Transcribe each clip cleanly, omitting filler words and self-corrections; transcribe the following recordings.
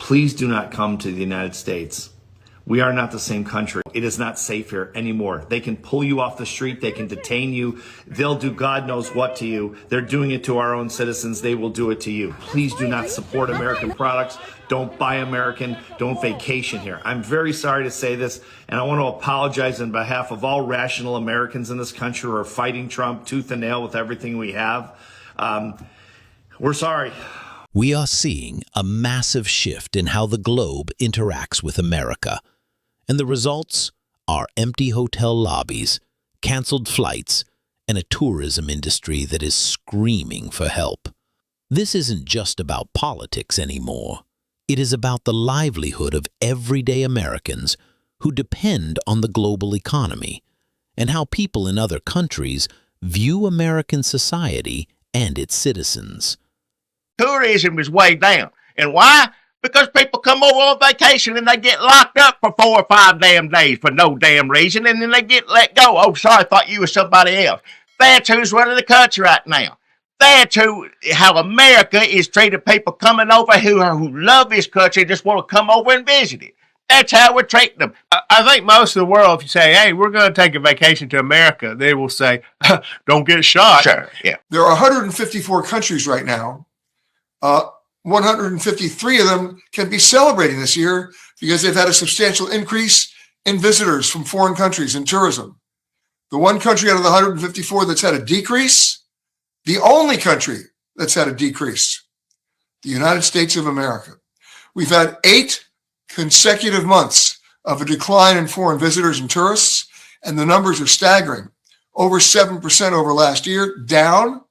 Please do not come to the United States. We are not the same country. It is not safe here anymore. They can pull you off the street. They can detain you. They'll do God knows what to you. They're doing it to our own citizens. They will do it to you. Please do not support American products. Don't buy American. Don't vacation here. I'm very sorry to say this, and I want to apologize on behalf of all rational Americans in this country who are fighting Trump tooth and nail with everything we have. We're sorry. We are seeing a massive shift in how the globe interacts with America. And the results are empty hotel lobbies, canceled flights, and a tourism industry that is screaming for help. This isn't just about politics anymore. It is about the livelihood of everyday Americans who depend on the global economy, and how people in other countries view American society and its citizens. Tourism is way down. And why? Because people come over on vacation and they get locked up for 4 or 5 damn days for no damn reason, and then they get let go. Oh, sorry, I thought you were somebody else. That's who's running the country right now. That's how America is treating people coming over who love this country and just want to come over and visit it. That's how we're treating them. I think most of the world, if you say, hey, we're going to take a vacation to America, they will say, don't get shot. Sure, yeah. There are 154 countries right now. 153 of them can be celebrating this year because they've had a substantial increase in visitors from foreign countries in tourism. The one country out of the 154 that's had a decrease, the only country that's had a decrease, the United States of America. We've had 8 consecutive months of a decline in foreign visitors and tourists, and the numbers are staggering. Over 7% over last year, down.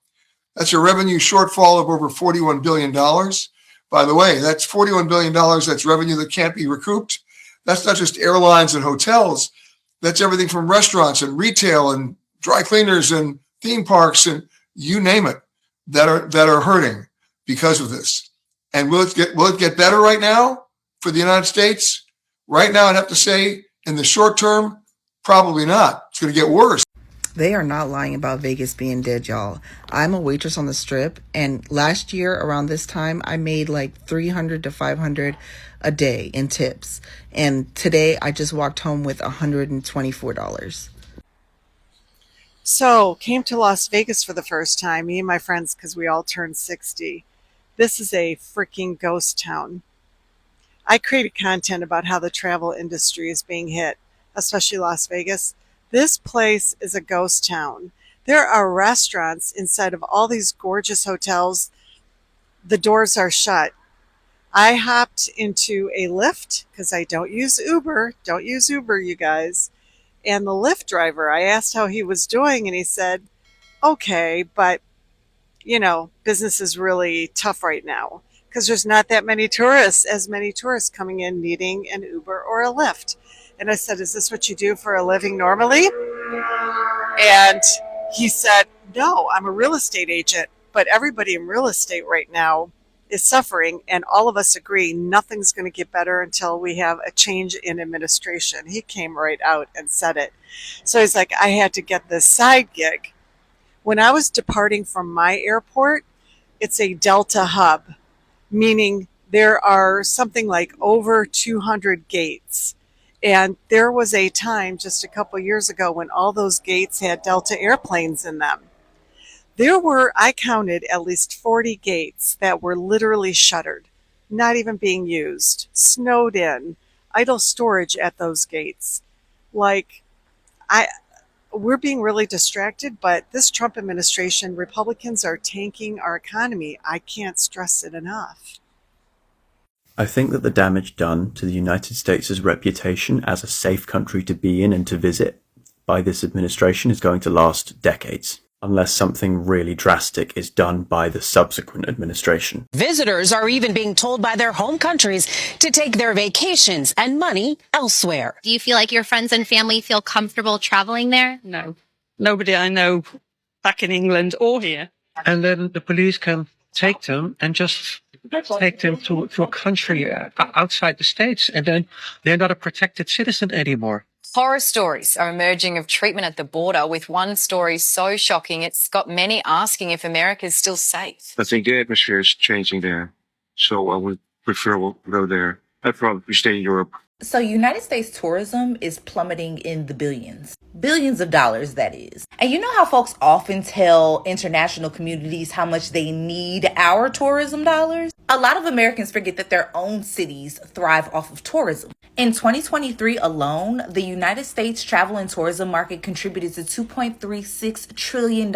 That's a revenue shortfall of over $41 billion. By the way, that's $41 billion. That's revenue that can't be recouped. That's not just airlines and hotels. That's everything from restaurants and retail and dry cleaners and theme parks and you name it that are hurting because of this. And will it get better right now for the United States? Right now, I'd have to say in the short term, probably not. It's going to get worse. They are not lying about Vegas being dead, y'all. I'm a waitress on the Strip, and last year around this time, I made like $300 to $500 a day in tips. And today, I just walked home with $124. So, came to Las Vegas for the first time, me and my friends, because we all turned 60. This is a freaking ghost town. I created content about how the travel industry is being hit, especially Las Vegas. This place is a ghost town. There are restaurants inside of all these gorgeous hotels. The doors are shut. I hopped into a Lyft because I don't use Uber. Don't use Uber, you guys. And the Lyft driver, I asked how he was doing, and he said, okay, but, you know, business is really tough right now because there's not that many tourists, as many tourists coming in needing an Uber or a Lyft. And I said, is this what you do for a living normally? And he said, no, I'm a real estate agent, but everybody in real estate right now is suffering. And all of us agree nothing's going to get better until we have a change in administration. He came right out and said it. So he's like, I had to get this side gig. When I was departing from my airport, it's a Delta hub, meaning there are something like over 200 gates. And there was a time just a couple years ago when all those gates had Delta airplanes in them. There were, I counted, at least 40 gates that were literally shuttered, not even being used, snowed in, idle storage at those gates. Like, we're being really distracted, but this Trump administration, Republicans are tanking our economy. I can't stress it enough. I think that the damage done to the United States' reputation as a safe country to be in and to visit by this administration is going to last decades, unless something really drastic is done by the subsequent administration. Visitors are even being told by their home countries to take their vacations and money elsewhere. Do you feel like your friends and family feel comfortable traveling there? No. Nobody I know back in England or here. And then the police can take them and just take them to a country outside the States, and then they're not a protected citizen anymore. Horror stories are emerging of treatment at the border, with one story so shocking it's got many asking if America is still safe. I think the atmosphere is changing there. So I would prefer we'll go there. I'd probably stay in Europe. So United States tourism is plummeting in the billions. Billions of dollars, that is. And you know how folks often tell international communities how much they need our tourism dollars? A lot of Americans forget that their own cities thrive off of tourism. In 2023 alone, the United States travel and tourism market contributed to $2.36 trillion.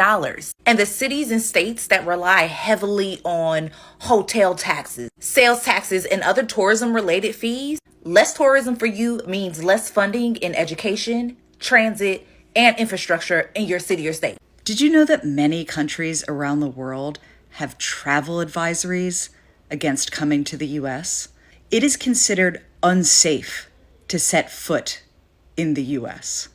And the cities and states that rely heavily on hotel taxes, sales taxes, and other tourism-related fees, less tourism for you means less funding in education, transit, and infrastructure in your city or state. Did you know that many countries around the world have travel advisories against coming to the US? It is considered unsafe to set foot in the US.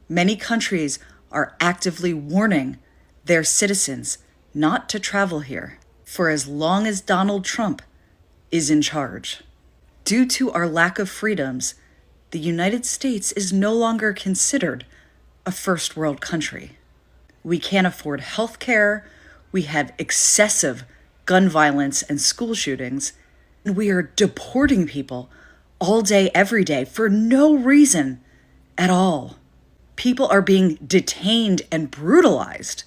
Many countries are actively warning their citizens not to travel here for as long as Donald Trump is in charge. Due to our lack of freedoms, the United States is no longer considered a first world country. We can't afford health care, we have excessive gun violence and school shootings, and we are deporting people all day, every day, for no reason at all. People are being detained and brutalized.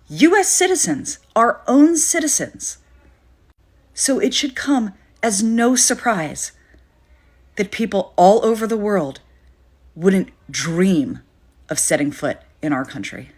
US citizens, our own citizens. So it should come as no surprise that people all over the world wouldn't dream of setting foot in our country.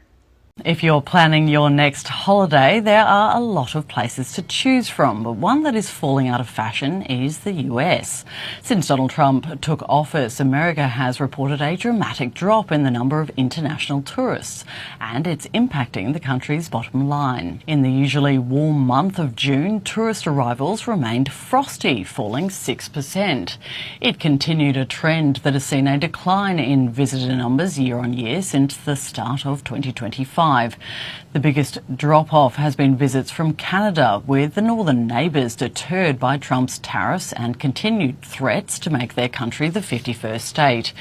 If you're planning your next holiday, there are a lot of places to choose from, but one that is falling out of fashion is the US. Since Donald Trump took office, America has reported a dramatic drop in the number of international tourists, and it's impacting the country's bottom line. In the usually warm month of June, tourist arrivals remained frosty, falling 6%. It continued a trend that has seen a decline in visitor numbers year on year since the start of 2025. The biggest drop-off has been visits from Canada, with the northern neighbours deterred by Trump's tariffs and continued threats to make their country the 51st state.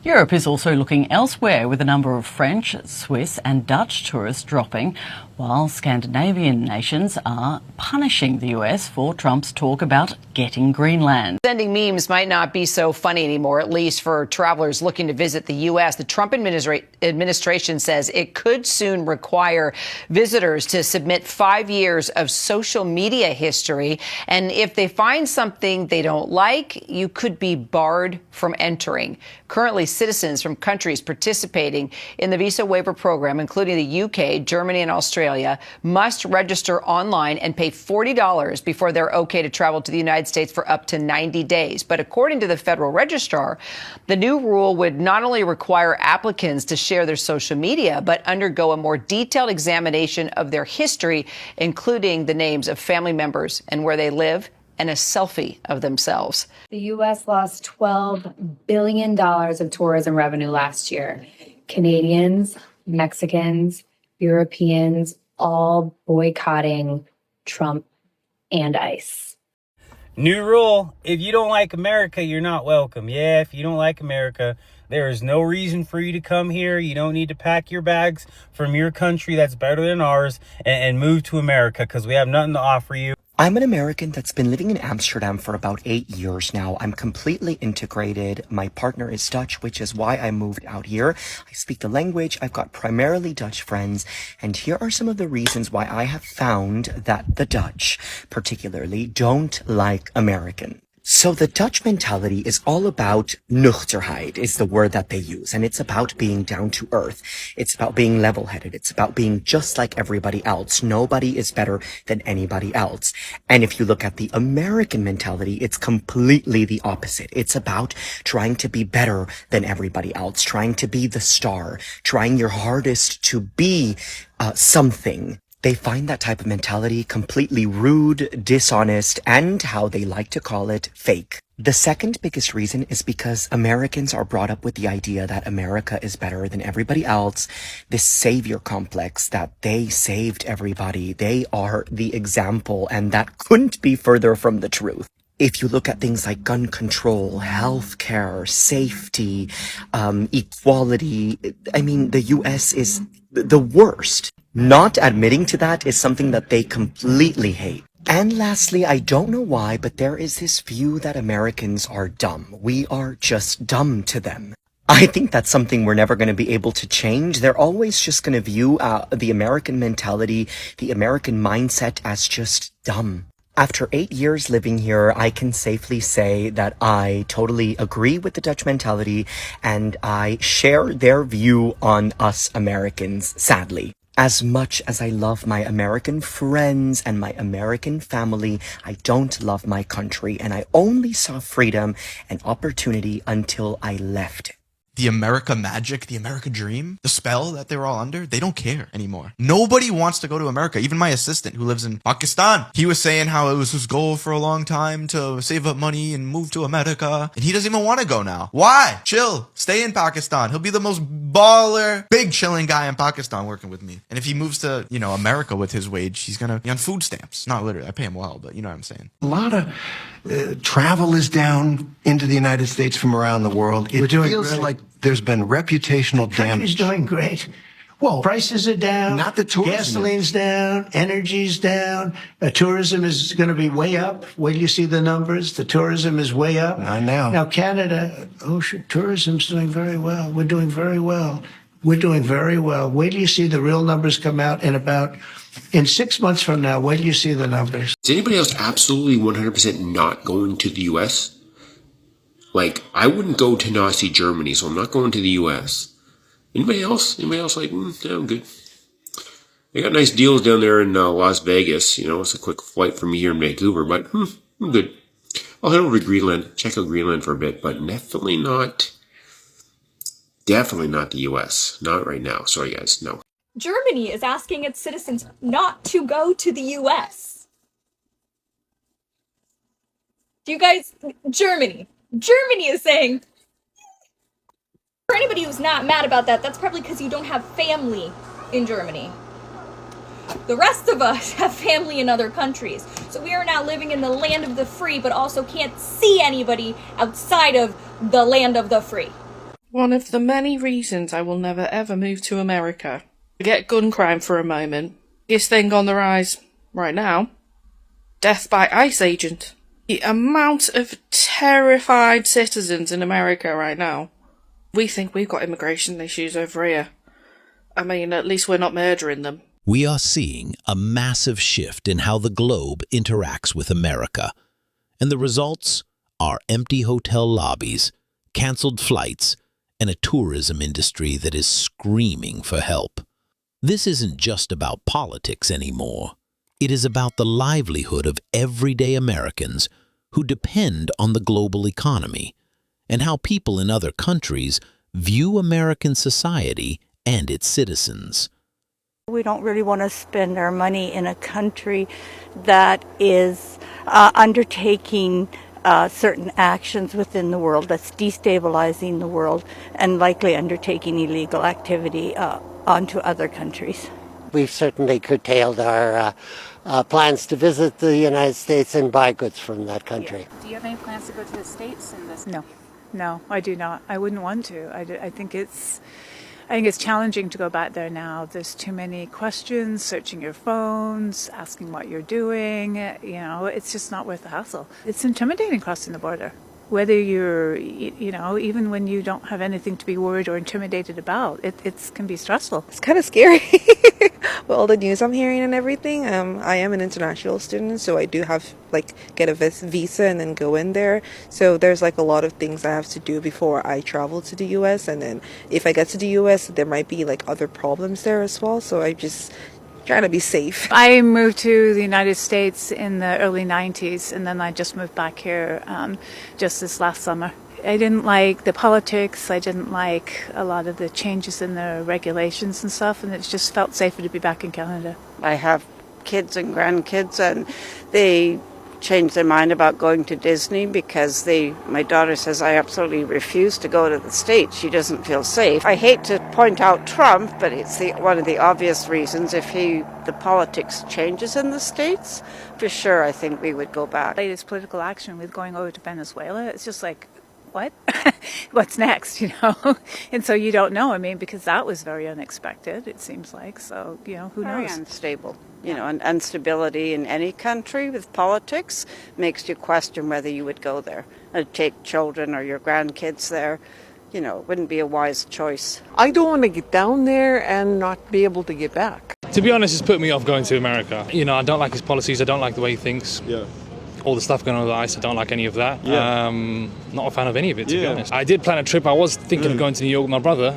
Europe is also looking elsewhere, with a number of French, Swiss and Dutch tourists dropping, while Scandinavian nations are punishing the US for Trump's talk about getting Greenland. Sending memes might not be so funny anymore, at least for travelers looking to visit the U.S. The Trump administration says it could soon require visitors to submit 5 years of social media history. And if they find something they don't like, you could be barred from entering. Currently, citizens from countries participating in the visa waiver program, including the UK, Germany, and Australia, must register online and pay $40 before they're okay to travel to the United States for up to 90 days. But according to the federal registrar, the new rule would not only require applicants to share their social media, but undergo a more detailed examination of their history, including the names of family members and where they live, and a selfie of themselves. The U.S. lost $12 billion of tourism revenue last year. Canadians, Mexicans, Europeans, all boycotting Trump and ICE. New rule, if you don't like America, you're not welcome. Yeah, if you don't like America, there is no reason for you to come here. You don't need to pack your bags from your country that's better than ours and move to America, because we have nothing to offer you. I'm an American that's been living in Amsterdam for about 8 years now. I'm completely integrated. My partner is Dutch, which is why I moved out here. I speak the language. I've got primarily Dutch friends. And here are some of the reasons why I have found that the Dutch, particularly, don't like Americans. So the Dutch mentality is all about nuchterheid is the word that they use. And it's about being down to earth. It's about being level-headed. It's about being just like everybody else. Nobody is better than anybody else. And if you look at the American mentality, it's completely the opposite. It's about trying to be better than everybody else, trying to be the star, trying your hardest to be something. They find that type of mentality completely rude, dishonest, and how they like to call it, fake. The second biggest reason is because Americans are brought up with the idea that America is better than everybody else, this savior complex that they saved everybody. They are the example, and that couldn't be further from the truth. If you look at things like gun control, healthcare, safety, equality, I mean, the US is the worst. Not admitting to that is something that they completely hate. And lastly, I don't know why, but there is this view that Americans are dumb. We are just dumb to them. I think that's something we're never going to be able to change. They're always just going to view the American mentality, the American mindset as just dumb. After 8 years living here, I can safely say that I totally agree with the Dutch mentality and I share their view on us Americans, sadly. As much as I love my American friends and my American family, I don't love my country, and I only saw freedom and opportunity until I left it. The America magic, the America dream, the spell that they were all under, they don't care anymore. Nobody wants to go to America. Even my assistant who lives in Pakistan, he was saying how it was his goal for a long time to save up money and move to America. And he doesn't even want to go now. Why? Chill. Stay in Pakistan. He'll be the most baller, big chilling guy in Pakistan working with me. And if he moves to, America with his wage, he's going to be on food stamps. Not literally. I pay him well, but you know what I'm saying. A lot of travel is down into the United States from around the world. It feels like there's been reputational damage. Country's doing great. Well, prices are down. Not the tourism. Gasoline's down. Energy's down. Tourism is going to be way up. Wait till you see the numbers. The tourism is way up. I know. Now, Canada, tourism's doing very well. We're doing very well. We're doing very well. Wait till you see the real numbers come out in 6 months from now. Wait till you see the numbers. Is anybody else absolutely 100% not going to the U.S.? Like, I wouldn't go to Nazi Germany, so I'm not going to the U.S. Anybody else? Anybody else like, yeah, I'm good. They got nice deals down there in Las Vegas. It's a quick flight from me here in Vancouver, but I'm good. I'll head over to Greenland, check out Greenland for a bit, but definitely not the U.S. Not right now. Sorry, guys, no. Germany is asking its citizens not to go to the U.S. Do you guys... Germany is saying... For anybody who's not mad about that, that's probably because you don't have family in Germany. The rest of us have family in other countries. So we are now living in the land of the free, but also can't see anybody outside of the land of the free. One of the many reasons I will never ever move to America. Forget gun crime for a moment. Biggest thing on the rise right now. Death by ICE agent. The amount of terrified citizens in America right now. We think we've got immigration issues over here. I mean, at least we're not murdering them. We are seeing a massive shift in how the globe interacts with America. And the results are empty hotel lobbies, canceled flights, and a tourism industry that is screaming for help. This isn't just about politics anymore. It is about the livelihood of everyday Americans who depend on the global economy, and how people in other countries view American society and its citizens. We don't really want to spend our money in a country that is undertaking certain actions within the world, that's destabilizing the world and likely undertaking illegal activity onto other countries. We've certainly curtailed our plans to visit the United States and buy goods from that country. Yeah. Do you have any plans to go to the States in this? No, I do not. I wouldn't want to. I think it's challenging to go back there now. There's too many questions, searching your phones, asking what you're doing. It's just not worth the hassle. It's intimidating crossing the border. Whether you're, even when you don't have anything to be worried or intimidated about, it can be stressful. It's kind of scary with all the news I'm hearing and everything. I am an international student, so I do have get a visa and then go in there. So there's a lot of things I have to do before I travel to the U.S. And then if I get to the U.S., there might be other problems there as well. So I just trying to be safe. I moved to the United States in the early 90s, and then I just moved back here just this last summer. I didn't like the politics. I didn't like a lot of the changes in the regulations and stuff, and it just felt safer to be back in Canada. I have kids and grandkids, and they changed their mind about going to Disney because my daughter says, I absolutely refuse to go to the States. She doesn't feel safe. I hate to point out Trump, but it's one of the obvious reasons. If the politics changes in the States, for sure I think we would go back. Latest political action with going over to Venezuela, it's just what? What's next, And so you don't know. I mean, because that was very unexpected, it seems like. So, who Very knows? unstable. And instability in any country with politics makes you question whether you would go there. Take children or your grandkids there. It wouldn't be a wise choice. I don't want to get down there and not be able to get back. To be honest, it's put me off going to America. I don't like his policies. I don't like the way he thinks. Yeah. All the stuff going on with ICE, I don't like any of that. Yeah. Not a fan of any of it, to be honest. I did plan a trip. I was thinking of going to New York with my brother,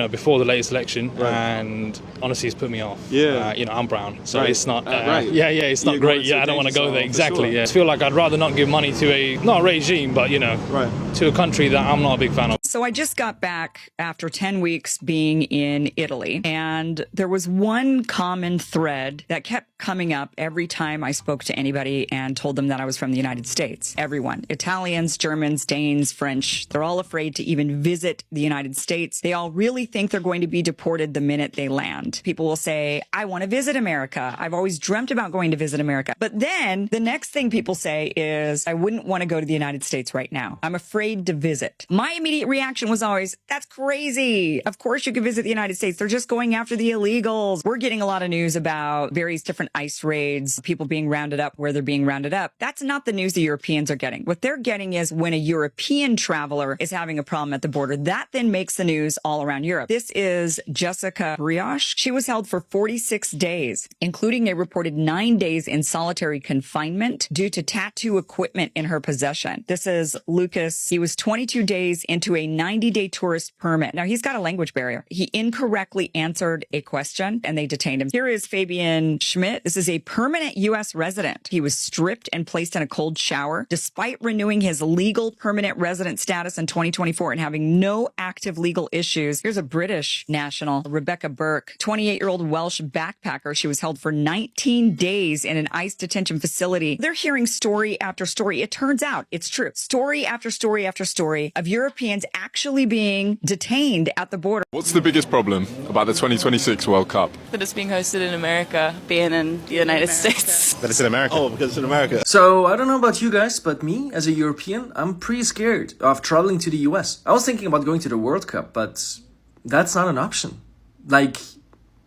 before the latest election, and honestly, it's put me off. Yeah. I'm brown, so it's not. It's not great. Yeah, I don't want to go there. Exactly. Yeah. I feel like I'd rather not give money to not a regime, but to a country that I'm not a big fan of. So I just got back after 10 weeks being in Italy, and there was one common thread that kept coming up every time I spoke to anybody and told them that I was from the United States. Everyone, Italians, Germans, Danes, French, they're all afraid to even visit the United States. They all really think they're going to be deported the minute they land. People will say, I want to visit America. I've always dreamt about going to visit America. But then the next thing people say is, I wouldn't want to go to the United States right now. I'm afraid to visit. My immediate reaction was always, that's crazy. Of course you could visit the United States. They're just going after the illegals. We're getting a lot of news about various different ICE raids, people being rounded up where they're being rounded up. That's not the news the Europeans are getting. What they're getting is when a European traveler is having a problem at the border, that then makes the news all around Europe. This is Jessica Brioche. She was held for 46 days, including a reported 9 days in solitary confinement due to tattoo equipment in her possession. This is Lucas. He was 22 days into a 90-day tourist permit. Now, he's got a language barrier. He incorrectly answered a question and they detained him. Here is Fabian Schmidt. This is a permanent U.S. resident. He was stripped and placed in a cold shower despite renewing his legal permanent resident status in 2024 and having no active legal issues. Here's a British national, Rebecca Burke, 28-year-old Welsh backpacker. She was held for 19 days in an ICE detention facility. They're hearing story after story. It turns out it's true. Story after story after story of Europeans actually being detained at the border. What's the biggest problem about the 2026 World Cup? That it's being hosted in America, being in the United States. That it's in America. Oh, because it's in America. So, I don't know about you guys, but me, as a European, I'm pretty scared of traveling to the US. I was thinking about going to the World Cup, but that's not an option.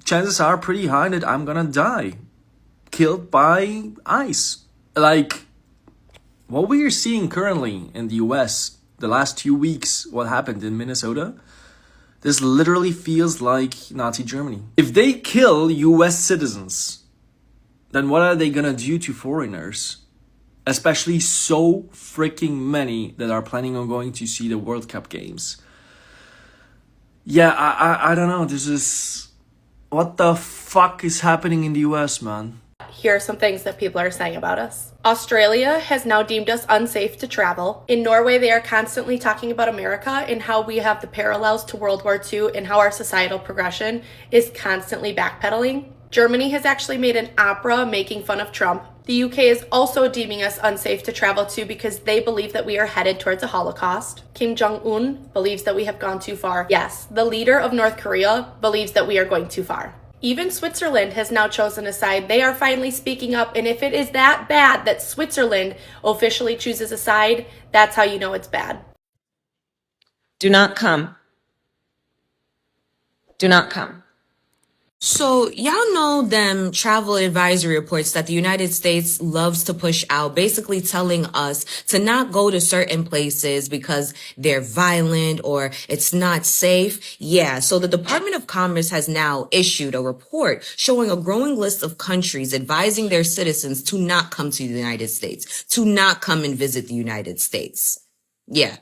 Chances are pretty high that I'm gonna die. Killed by ICE. What we are seeing currently in the US, the last 2 weeks, what happened in Minnesota, this literally feels like Nazi Germany. If they kill US citizens, then what are they gonna do to foreigners? Especially so freaking many that are planning on going to see the World Cup games. Yeah, I don't know. This is... What the fuck is happening in the US, man? Here are some things that people are saying about us. Australia has now deemed us unsafe to travel. In Norway, they are constantly talking about America and how we have the parallels to World War II and how our societal progression is constantly backpedaling. Germany has actually made an opera making fun of Trump. The UK is also deeming us unsafe to travel to because they believe that we are headed towards a Holocaust. Kim Jong-un believes that we have gone too far. Yes, the leader of North Korea believes that we are going too far. Even Switzerland has now chosen a side. They are finally speaking up, and if it is that bad that Switzerland officially chooses a side, that's how you know it's bad. Do not come. Do not come. So, y'all know them travel advisory reports that the United States loves to push out, basically telling us to not go to certain places because they're violent or it's not safe. Yeah, so the Department of Commerce has now issued a report showing a growing list of countries advising their citizens to not come to the United States, to not come and visit the United States. Yeah,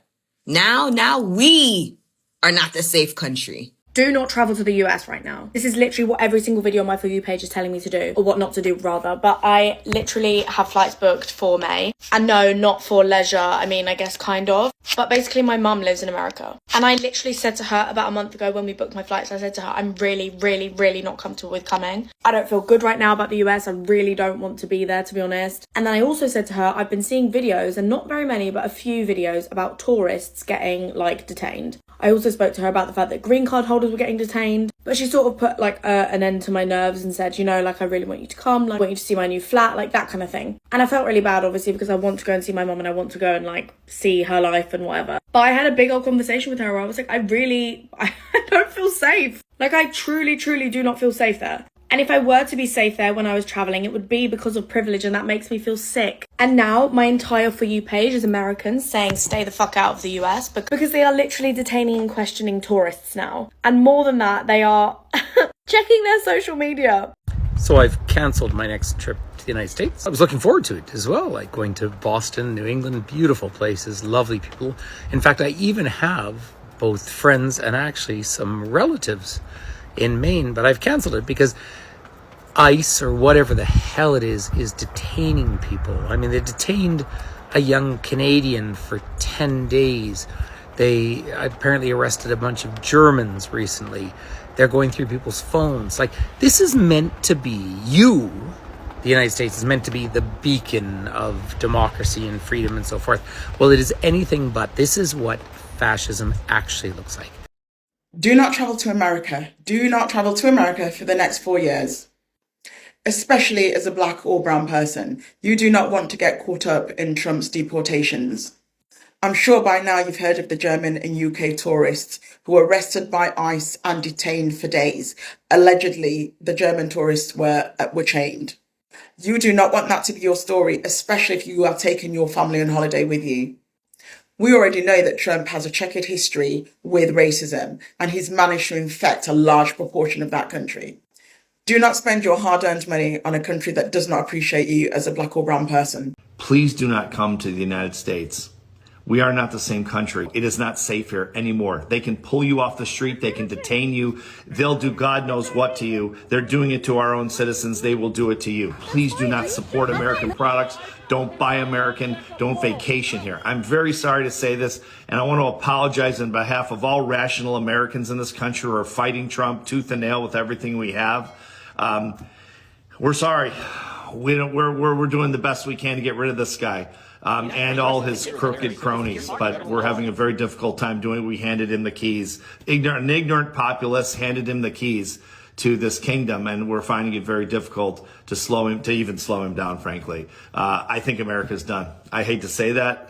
now we are not the safe country. Do not travel to the US right now. This is literally what every single video on my For You page is telling me to do, or what not to do rather. But I literally have flights booked for May. And no, not for leisure. I mean, I guess kind of. But basically my mum lives in America. And I literally said to her about a month ago when we booked my flights, I said to her, I'm really, really, really not comfortable with coming. I don't feel good right now about the US. I really don't want to be there, to be honest. And then I also said to her, I've been seeing videos, and not very many, but a few videos about tourists getting detained. I also spoke to her about the fact that green card holders were getting detained, but she sort of put like an end to my nerves and said, you know, like, I really want you to come, like, I want you to see my new flat, like that kind of thing. And I felt really bad, obviously, because I want to go and see my mum and I want to go and like see her life and whatever. But I had a big old conversation with her where I was like, I don't feel safe. Like, I truly do not feel safe there. And if I were to be safe there when I was traveling, it would be because of privilege, and that makes me feel sick. And now my entire For You page is Americans saying stay the fuck out of the US because they are literally detaining and questioning tourists now. And more than that, they are checking their social media. So I've cancelled my next trip to the United States. I was looking forward to it as well, like going to Boston, New England, beautiful places, lovely people. In fact, I even have both friends and actually some relatives in Maine, but I've canceled it because ICE or whatever the hell it is detaining people. I mean, they detained a young Canadian for 10 days. They apparently arrested a bunch of Germans recently. They're going through people's phones. Like, this is meant to be the United States is meant to be the beacon of democracy and freedom and so forth. Well, it is anything but. This is what fascism actually looks like. Do not travel to America. Do not travel to America for the next 4 years. Especially as a black or brown person. You do not want to get caught up in Trump's deportations. I'm sure by now you've heard of the German and UK tourists who were arrested by ICE and detained for days. Allegedly, the German tourists were chained. You do not want that to be your story, especially if you are taking your family on holiday with you. We already know that Trump has a checkered history with racism, and he's managed to infect a large proportion of that country. Do not spend your hard-earned money on a country that does not appreciate you as a black or brown person. Please do not come to the United States. We are not the same country. It is not safe here anymore. They can pull you off the street. They can detain you. They'll do God knows what to you. They're doing it to our own citizens. They will do it to you. Please do not support American products. Don't buy American. Don't vacation here. I'm very sorry to say this, and I want to apologize on behalf of all rational Americans in this country who are fighting Trump tooth and nail with everything we have. We're sorry. We're doing the best we can to get rid of this guy. And all his crooked cronies, but we're having a very difficult time doing it. We handed him the keys. An ignorant populace handed him the keys to this kingdom, and we're finding it very difficult to even slow him down, frankly. I think America's done. I hate to say that,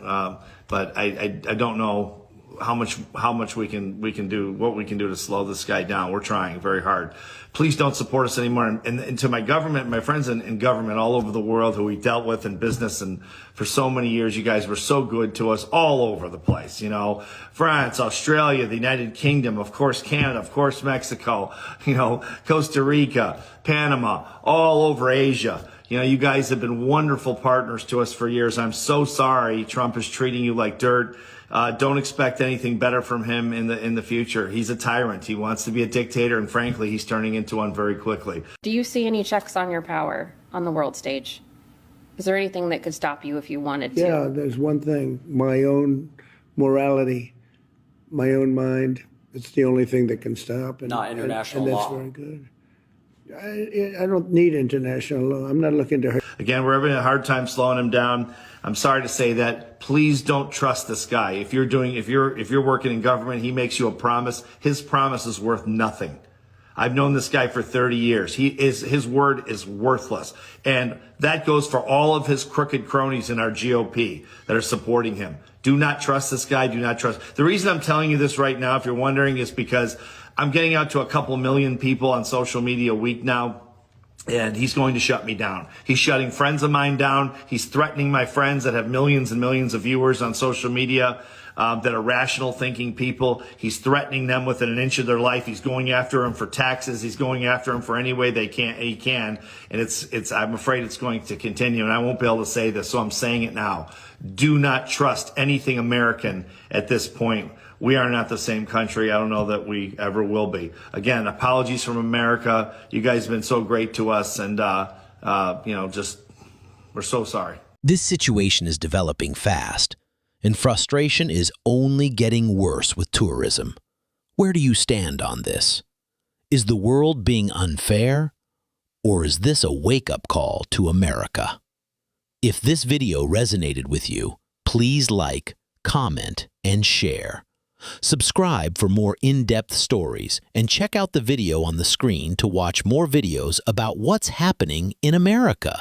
but I don't know how much we can do, what we can do to slow this guy down. We're trying very hard. Please don't support us anymore. And to my government, my friends in government all over the world who we dealt with in business and for so many years, you guys were so good to us all over the place. You know, France, Australia, the United Kingdom, of course, Canada, of course, Mexico, you know, Costa Rica, Panama, all over Asia. You know, you guys have been wonderful partners to us for years. I'm so sorry Trump is treating you like dirt. Don't expect anything better from him in the future. He's a tyrant. He wants to be a dictator, and frankly, he's turning into one very quickly. Do you see any checks on your power on the world stage? Is there anything that could stop you if you wanted to? Yeah, there's one thing. My own morality, my own mind. It's the only thing that can stop. Not international law. And that's very good. I don't need international law. I'm not looking to hurt. Again, we're having a hard time slowing him down. I'm sorry to say that. Please don't trust this guy. If you're working in government, he makes you a promise. His promise is worth nothing. I've known this guy for 30 years. His word is worthless. And that goes for all of his crooked cronies in our GOP that are supporting him. Do not trust this guy. Do not trust. The reason I'm telling you this right now, if you're wondering, is because I'm getting out to a couple million people on social media a week now. And he's going to shut me down. He's shutting friends of mine down. He's threatening my friends that have millions and millions of viewers on social media that are rational thinking people. He's threatening them within an inch of their life. He's going after them for taxes. He's going after them for any way he can. And I'm afraid it's going to continue. And I won't be able to say this, so I'm saying it now. Do not trust anything American at this point. We are not the same country. I don't know that we ever will be. Again, apologies from America. You guys have been so great to us, and we're so sorry. This situation is developing fast, and frustration is only getting worse with tourism. Where do you stand on this? Is the world being unfair, or is this a wake-up call to America? If this video resonated with you, please like, comment, and share. Subscribe for more in-depth stories and check out the video on the screen to watch more videos about what's happening in America.